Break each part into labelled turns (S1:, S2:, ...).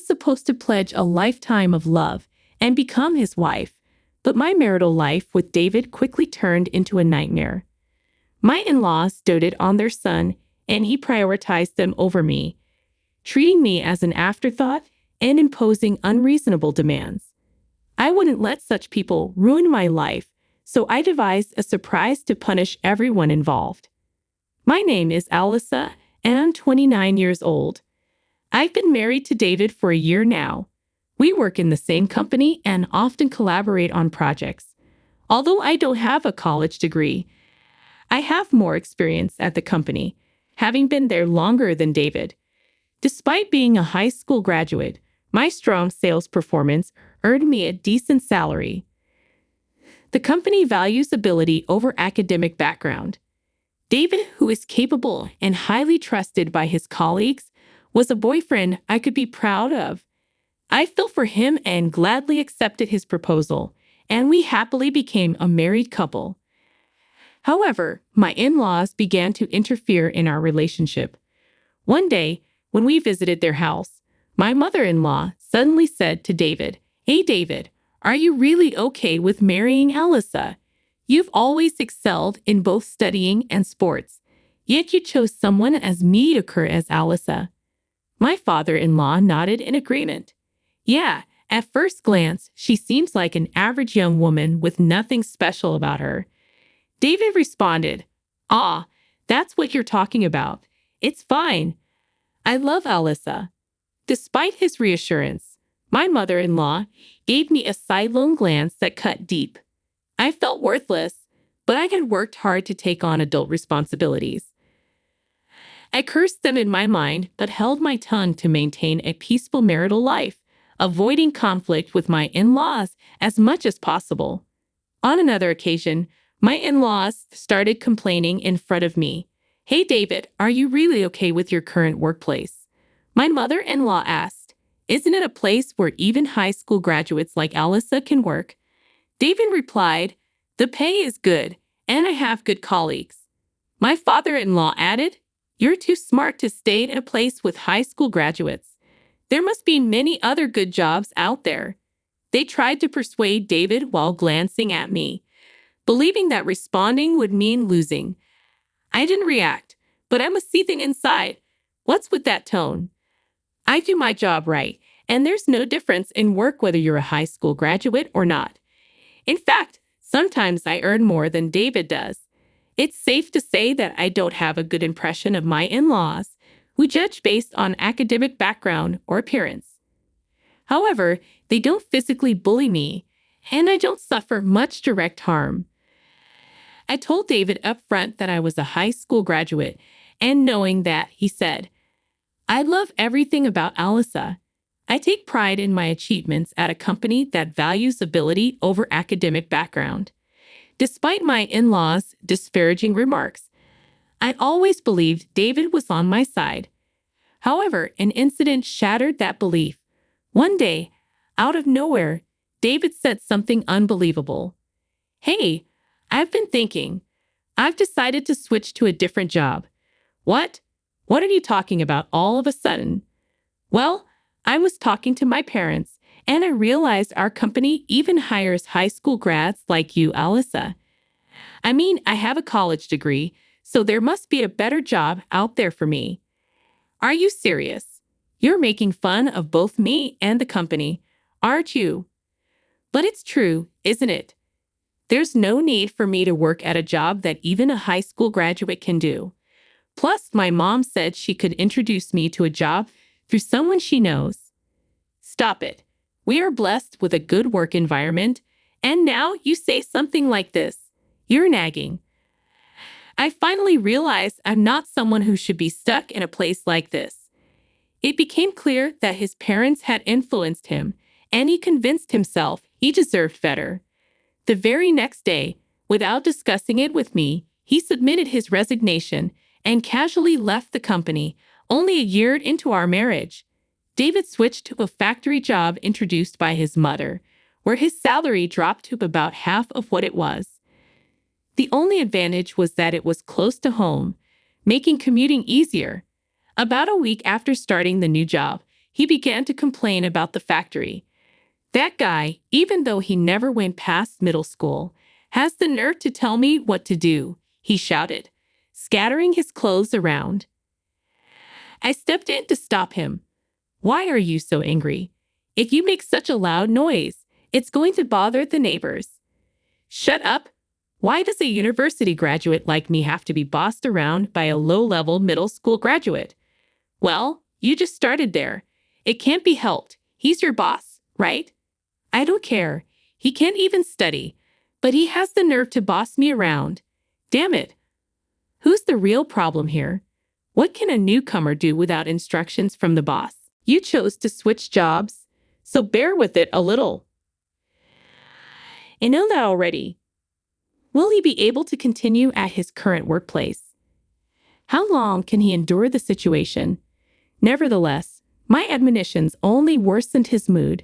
S1: supposed to pledge a lifetime of love and become his wife, but my marital life with David quickly turned into a nightmare. My in-laws doted on their son, and he prioritized them over me, treating me as an afterthought and imposing unreasonable demands. I wouldn't let such people ruin my life, so I devised a surprise to punish everyone involved. My name is Alyssa, and I'm 29 years old. I've been married to David for a year now. We work in the same company and often collaborate on projects. Although I don't have a college degree, I have more experience at the company, having been there longer than David. Despite being a high school graduate, my strong sales performance earned me a decent salary. The company values ability over academic background. David, who is capable and highly trusted by his colleagues, was a boyfriend I could be proud of. I fell for him and gladly accepted his proposal, and we happily became a married couple. However, my in-laws began to interfere in our relationship. One day, when we visited their house, my mother-in-law suddenly said to David, "Hey David, are you really okay with marrying Alyssa? You've always excelled in both studying and sports, yet you chose someone as mediocre as Alyssa." My father-in-law nodded in agreement. "Yeah, at first glance, she seems like an average young woman with nothing special about her." David responded, "Ah, that's what you're talking about. It's fine. I love Alyssa." Despite his reassurance, my mother-in-law gave me a sidelong glance that cut deep. I felt worthless, but I had worked hard to take on adult responsibilities. I cursed them in my mind, but held my tongue to maintain a peaceful marital life, avoiding conflict with my in-laws as much as possible. On another occasion, my in-laws started complaining in front of me. "Hey David, are you really okay with your current workplace?" My mother-in-law asked, "Isn't it a place where even high school graduates like Alyssa can work?" David replied, "The pay is good, and I have good colleagues." My father-in-law added, "You're too smart to stay in a place with high school graduates. There must be many other good jobs out there." They tried to persuade David while glancing at me, believing that responding would mean losing. I didn't react, but I was seething inside. What's with that tone? I do my job right, and there's no difference in work whether you're a high school graduate or not. In fact, sometimes I earn more than David does. It's safe to say that I don't have a good impression of my in-laws, who judge based on academic background or appearance. However, they don't physically bully me, and I don't suffer much direct harm. I told David up front that I was a high school graduate, and knowing that, he said, "I love everything about Alyssa. I take pride in my achievements at a company that values ability over academic background." Despite my in-laws' disparaging remarks, I always believed David was on my side. However, an incident shattered that belief. One day, out of nowhere, David said something unbelievable. "Hey, I've been thinking. I've decided to switch to a different job." "What? What are you talking about all of a sudden?" "Well, I was talking to my parents, and I realized our company even hires high school grads like you, Alyssa. I mean, I have a college degree, so there must be a better job out there for me." "Are you serious? You're making fun of both me and the company, aren't you?" "But it's true, isn't it? There's no need for me to work at a job that even a high school graduate can do. Plus, my mom said she could introduce me to a job through someone she knows." "Stop it. We are blessed with a good work environment, and now you say something like this. You're nagging." I finally realized I'm not someone who should be stuck in a place like this. It became clear that his parents had influenced him, and he convinced himself he deserved better. The very next day, without discussing it with me, he submitted his resignation and casually left the company only a year into our marriage. David switched to a factory job introduced by his mother, where his salary dropped to about half of what it was. The only advantage was that it was close to home, making commuting easier. About a week after starting the new job, he began to complain about the factory. That guy, even though he never went past middle school, has the nerve to tell me what to do, he shouted, scattering his clothes around. I stepped in to stop him. Why are you so angry? If you make such a loud noise, it's going to bother the neighbors. Shut up. Why does a university graduate like me have to be bossed around by a low-level middle school graduate? Well, you just started there. It can't be helped. He's your boss, right? I don't care. He can't even study, but he has the nerve to boss me around. Damn it. Who's the real problem here? What can a newcomer do without instructions from the boss? You chose to switch jobs, so bear with it a little. I know that already. Will he be able to continue at his current workplace? How long can he endure the situation? Nevertheless, my admonitions only worsened his mood.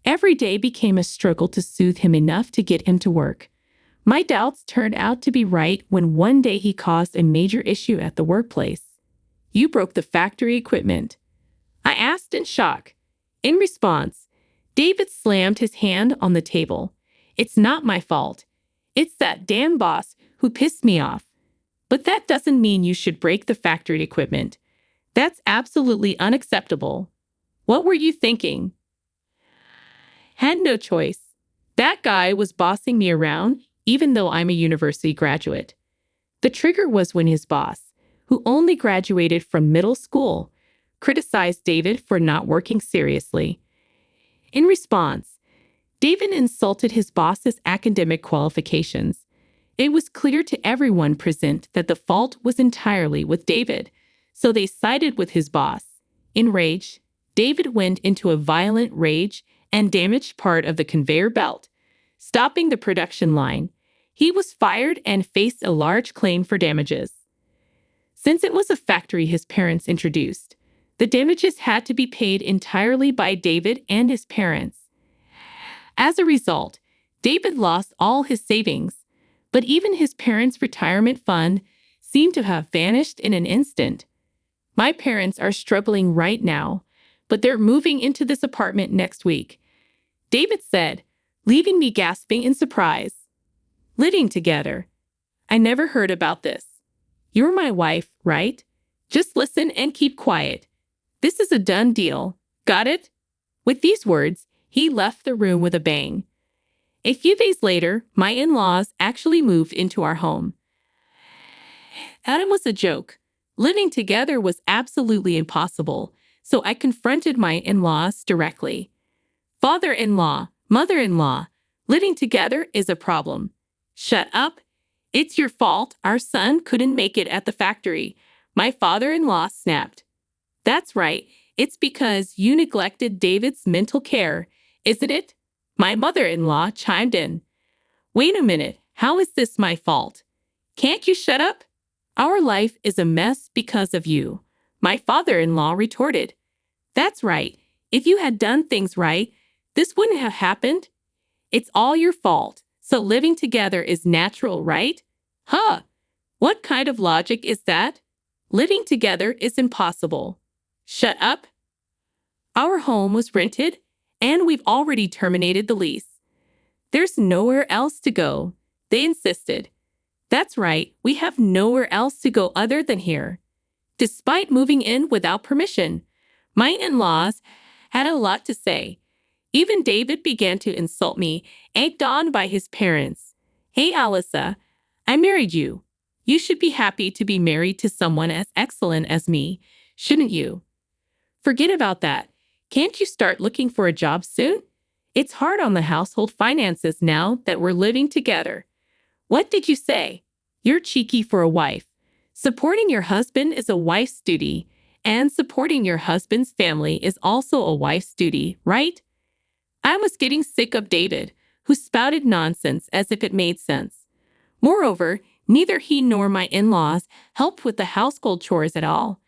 S1: Every day became a struggle to soothe him enough to get him to work. My doubts turned out to be right when one day he caused a major issue at the workplace. You broke the factory equipment. I asked in shock. In response, David slammed his hand on the table. It's not my fault. It's that damn boss who pissed me off. But that doesn't mean you should break the factory equipment. That's absolutely unacceptable. What were you thinking? Had no choice. That guy was bossing me around, even though I'm a university graduate. The trigger was when his boss, who only graduated from middle school, criticized David for not working seriously. In response, David insulted his boss's academic qualifications. It was clear to everyone present that the fault was entirely with David, so they sided with his boss. Enraged, David went into a violent rage and damaged part of the conveyor belt, stopping the production line. He was fired and faced a large claim for damages. Since it was a factory his parents introduced, the damages had to be paid entirely by David and his parents. As a result, David lost all his savings, but even his parents' retirement fund seemed to have vanished in an instant. My parents are struggling right now, but they're moving into this apartment next week, David said, leaving me gasping in surprise. Living together. I never heard about this. You're my wife, right? Just listen and keep quiet. This is a done deal. Got it? With these words, he left the room with a bang. A few days later, my in-laws actually moved into our home. Adam was a joke. Living together was absolutely impossible, so I confronted my in-laws directly. Father-in-law, mother-in-law, living together is a problem. Shut up. It's your fault our son couldn't make it at the factory, my father-in-law snapped. That's right. It's because you neglected David's mental care, isn't it? My mother-in-law chimed in. Wait a minute. How is this my fault? Can't you shut up? Our life is a mess because of you, my father-in-law retorted. That's right. If you had done things right, this wouldn't have happened. It's all your fault, so living together is natural, right? Huh? What kind of logic is that? Living together is impossible. Shut up. Our home was rented, and we've already terminated the lease. There's nowhere else to go, they insisted. That's right, we have nowhere else to go other than here. Despite moving in without permission, my in-laws had a lot to say. Even David began to insult me, egged on by his parents. Hey, Alyssa, I married you. You should be happy to be married to someone as excellent as me, shouldn't you? Forget about that. Can't you start looking for a job soon? It's hard on the household finances now that we're living together. What did you say? You're cheeky for a wife. Supporting your husband is a wife's duty, and supporting your husband's family is also a wife's duty, right? I was getting sick of David, who spouted nonsense as if it made sense. Moreover, neither he nor my in-laws helped with the household chores at all.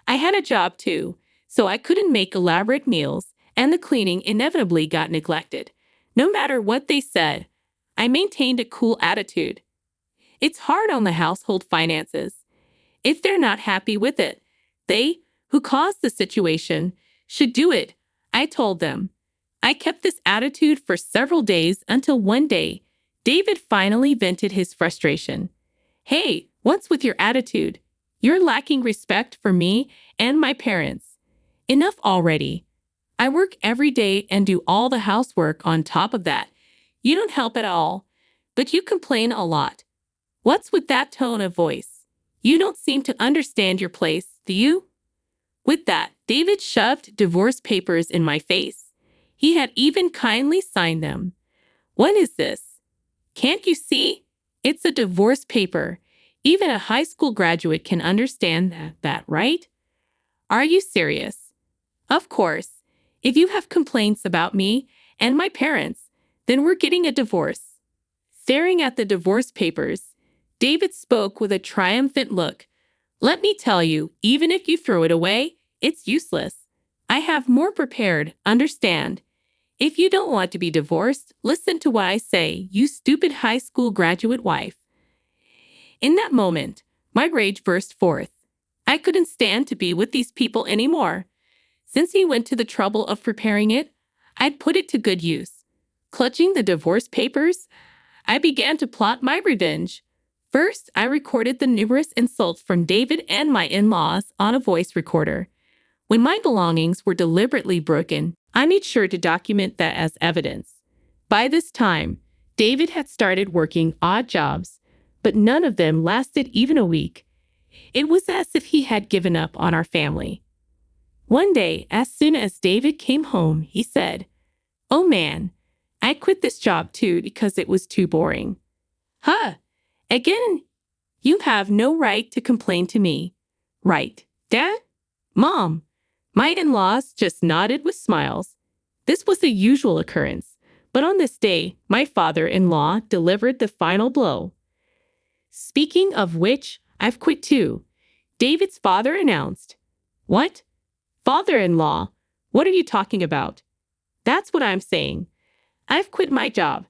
S1: I had a job too, so I couldn't make elaborate meals, and the cleaning inevitably got neglected. No matter what they said, I maintained a cool attitude. It's hard on the household finances. If they're not happy with it, they, who caused the situation, should do it, I told them. I kept this attitude for several days until one day, David finally vented his frustration. Hey, what's with your attitude? You're lacking respect for me and my parents. Enough already. I work every day and do all the housework on top of that. You don't help at all, but you complain a lot. What's with that tone of voice? You don't seem to understand your place, do you? With that, David shoved divorce papers in my face. He had even kindly signed them. What is this? Can't you see? It's a divorce paper. Even a high school graduate can understand that, right? Are you serious? Of course. If you have complaints about me and my parents, then we're getting a divorce. Staring at the divorce papers, David spoke with a triumphant look. Let me tell you, even if you throw it away, it's useless. I have more prepared, understand? If you don't want to be divorced, listen to what I say, you stupid high school graduate wife. In that moment, my rage burst forth. I couldn't stand to be with these people anymore. Since he went to the trouble of preparing it, I'd put it to good use. Clutching the divorce papers, I began to plot my revenge. First, I recorded the numerous insults from David and my in-laws on a voice recorder. When my belongings were deliberately broken, I made sure to document that as evidence. By this time, David had started working odd jobs, but none of them lasted even a week. It was as if he had given up on our family. One day, as soon as David came home, he said, "Oh man, I quit this job too because it was too boring." Huh? Again, you have no right to complain to me. Right, Dad? Mom? My in-laws just nodded with smiles. This was a usual occurrence, but on this day, my father-in-law delivered the final blow. Speaking of which, I've quit too, David's father announced. What? Father-in-law? What are you talking about? That's what I'm saying. I've quit my job.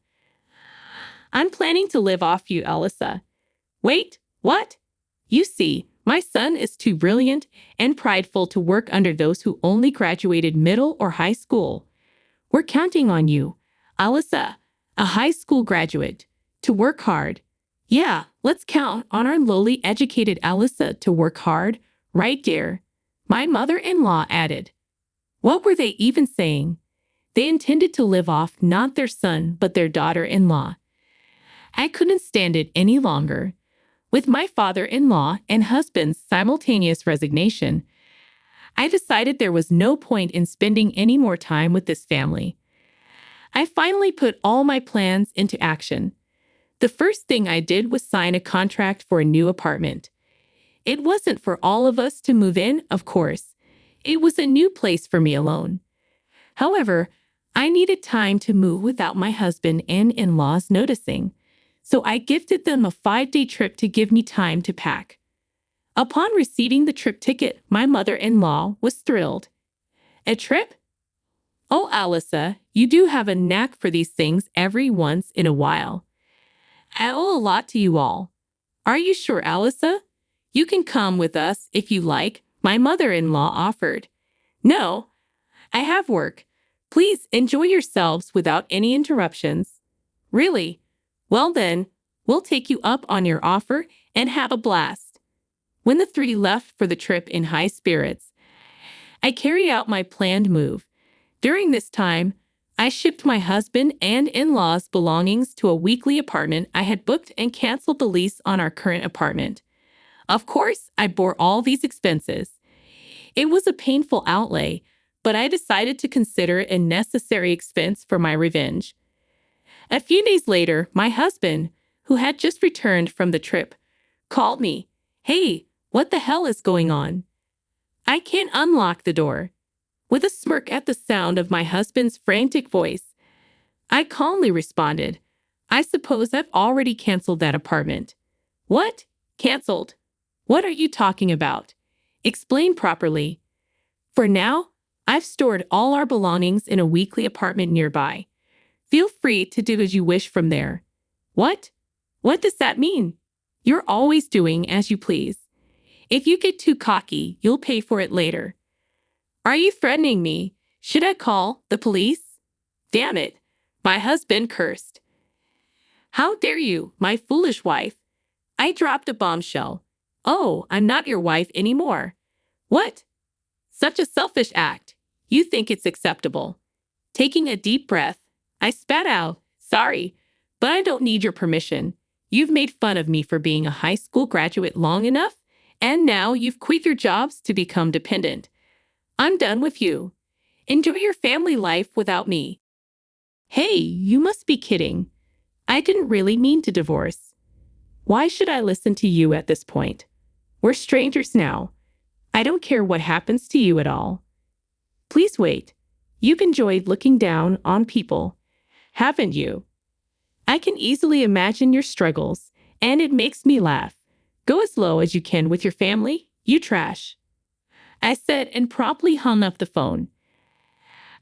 S1: I'm planning to live off you, Alyssa. Wait, what? You see, my son is too brilliant and prideful to work under those who only graduated middle or high school. We're counting on you, Alyssa, a high school graduate, to work hard. Yeah, let's count on our lowly educated Alyssa to work hard, right, dear? My mother-in-law added. What were they even saying? They intended to live off not their son, but their daughter-in-law. I couldn't stand it any longer. With my father-in-law and husband's simultaneous resignation, I decided there was no point in spending any more time with this family. I finally put all my plans into action. The first thing I did was sign a contract for a new apartment. It wasn't for all of us to move in, of course. It was a new place for me alone. However, I needed time to move without my husband and in-laws noticing, so I gifted them a 5-day trip to give me time to pack. Upon receiving the trip ticket, my mother-in-law was thrilled. A trip? Oh, Alyssa, you do have a knack for these things every once in a while. I owe a lot to you all. Are you sure, Alyssa? You can come with us if you like, my mother-in-law offered. No, I have work. Please enjoy yourselves without any interruptions. Really? Well then, we'll take you up on your offer and have a blast. When the three left for the trip in high spirits, I carried out my planned move. During this time, I shipped my husband and in-laws' belongings to a weekly apartment I had booked and canceled the lease on our current apartment. Of course, I bore all these expenses. It was a painful outlay, but I decided to consider it a necessary expense for my revenge. A few days later, my husband, who had just returned from the trip, called me. Hey, what the hell is going on? I can't unlock the door. With a smirk at the sound of my husband's frantic voice, I calmly responded, I suppose I've already canceled that apartment. What? Canceled? What are you talking about? Explain properly. For now, I've stored all our belongings in a weekly apartment nearby. Feel free to do as you wish from there. What? What does that mean? You're always doing as you please. If you get too cocky, you'll pay for it later. Are you threatening me? Should I call the police? Damn it. My husband cursed. How dare you, my foolish wife? I dropped a bombshell. Oh, I'm not your wife anymore. What? Such a selfish act. You think it's acceptable. Taking a deep breath, I spat out, sorry, but I don't need your permission. You've made fun of me for being a high school graduate long enough, and now you've quit your jobs to become dependent. I'm done with you. Enjoy your family life without me. Hey, you must be kidding. I didn't really mean to divorce. Why should I listen to you at this point? We're strangers now. I don't care what happens to you at all. Please wait. You've enjoyed looking down on people, haven't you? I can easily imagine your struggles, and it makes me laugh. Go as low as you can with your family, you trash. I said and promptly hung up the phone.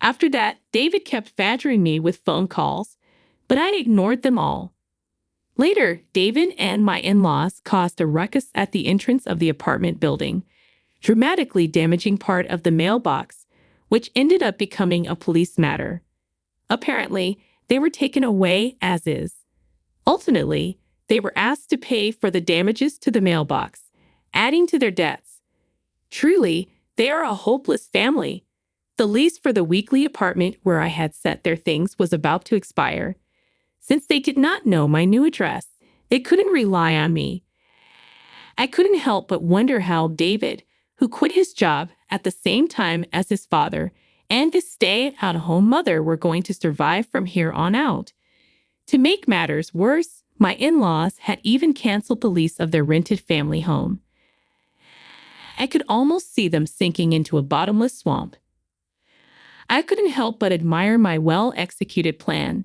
S1: After that, David kept badgering me with phone calls, but I ignored them all. Later, David and my in-laws caused a ruckus at the entrance of the apartment building, dramatically damaging part of the mailbox, which ended up becoming a police matter. Apparently, they were taken away as is. Ultimately, they were asked to pay for the damages to the mailbox, adding to their debts. Truly, they are a hopeless family. The lease for the weekly apartment where I had set their things was about to expire. Since they did not know my new address, they couldn't rely on me. I couldn't help but wonder how David, who quit his job at the same time as his father, and his stay-at-home mother were going to survive from here on out. To make matters worse, my in-laws had even canceled the lease of their rented family home. I could almost see them sinking into a bottomless swamp. I couldn't help but admire my well-executed plan.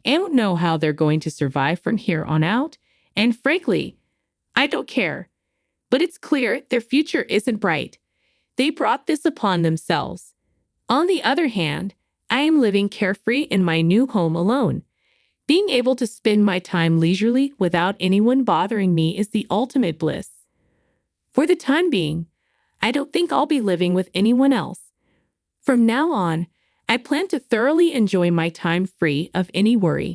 S1: I don't know how they're going to survive from here on out, and frankly, I don't care. But it's clear their future isn't bright. They brought this upon themselves. On the other hand, I am living carefree in my new home alone. Being able to spend my time leisurely without anyone bothering me is the ultimate bliss. For the time being, I don't think I'll be living with anyone else. From now on, I plan to thoroughly enjoy my time free of any worry.